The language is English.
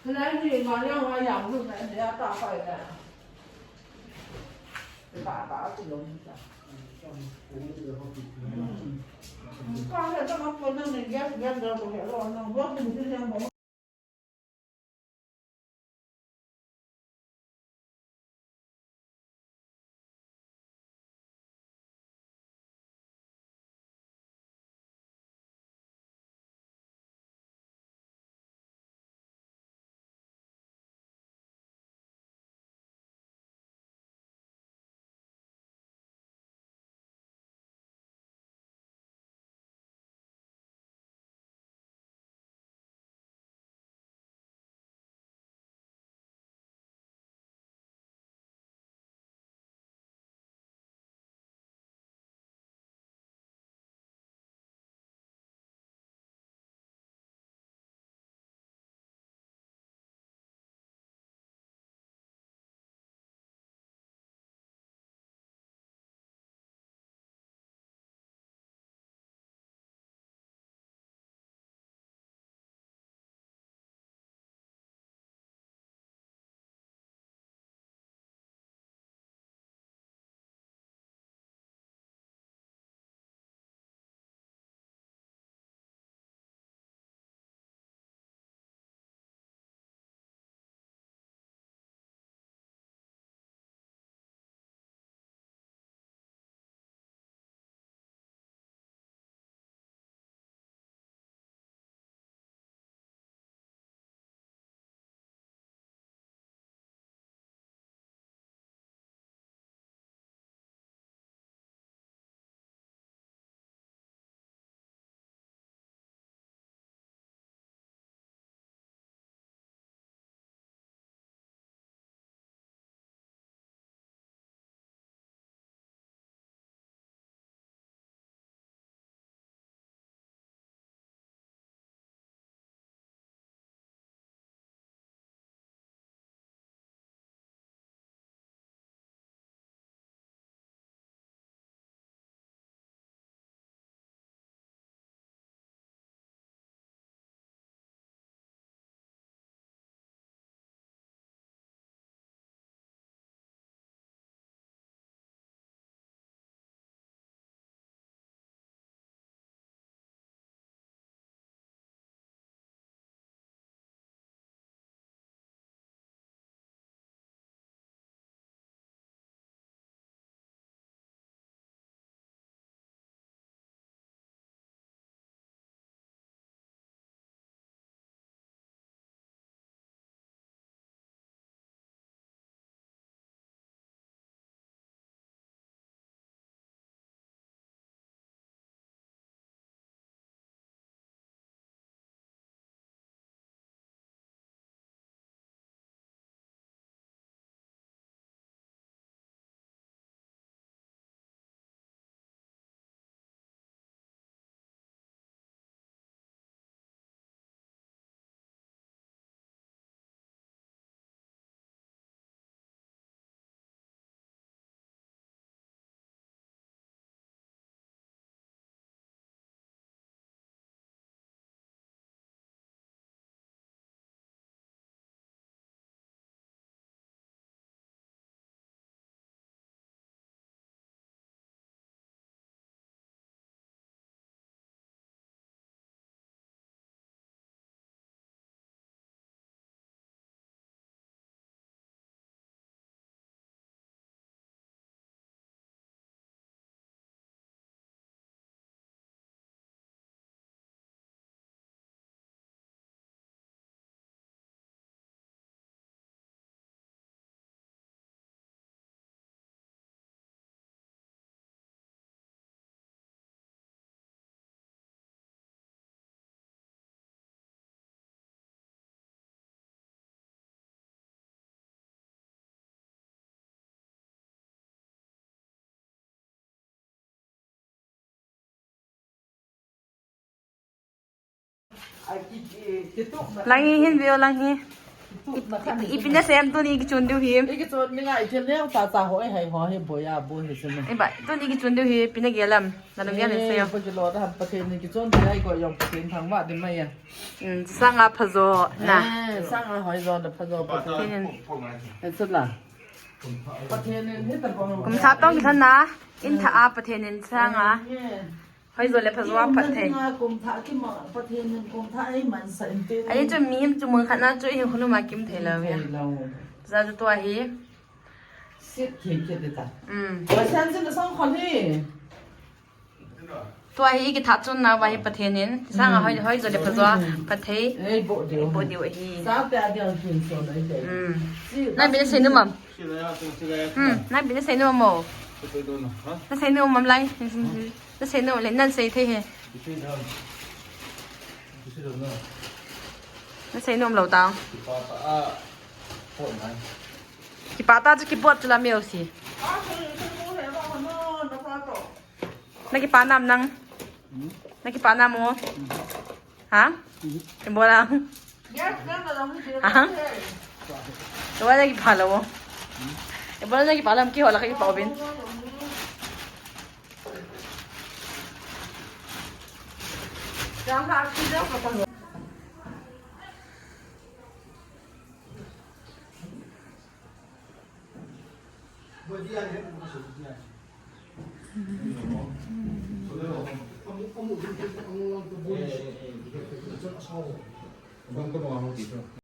Nên thì nó nhau hoa dòng luôn này, để ta phải là bà thì đúng rồi. Con là tao có nên mình ghét được rồi hiểu rồi, nó vớt mình cứ xem bóng. Lagi hin video lagi. 이 ipinda sem tu ni ki chun du hi 이게 저 내가 이제 내가 자자 호에 해 호에 뭐야 뭐 했으면 ai ba tu ni ki chun du hi pina gelam na dum yan se yo 버지 로다 한 버텐 이게 좀 내가 이거 용 버텐 당와 되면야 sanga phazo na 상아 호이저도 퍼져 버텐 했었나 버텐은 했다 보면 kum sa tong ki than na in tha a pathenin sanga hoi zo le phazo phat the kum tha ki ma 버텐은 kum tha ai man sa inte ai chu mi chu mung khana chu hi khunu ma kim the la ya za ju to hi sit ke 됐다 와 산진의 성권이 to hi ki tha chun na wa hi pathenin sanga hoi zo le phazo phat the 에이 뭐 bo diu hi 싸대 아디언 킨소나 이제 na bi se nu mam Sila na bi se nu mo Ito doon, ha? na se nu mam lai na se nu le nan se the he Ito doon. Ito doon na. na se nu lo tao Ipapa, po na. ki pa ta chu ki pot chu la meu si 아, 저 뭐해 봐. 너 봐도. na ki pa nam nang na ki pa nam mo ha em bo lang 야, 그냥 나 너무 싫어. Aha. to wa ki pa lo em bo la ki pa lam ki ho la ki pa bin 장사 시작 같은 거. Bang ko mga dito.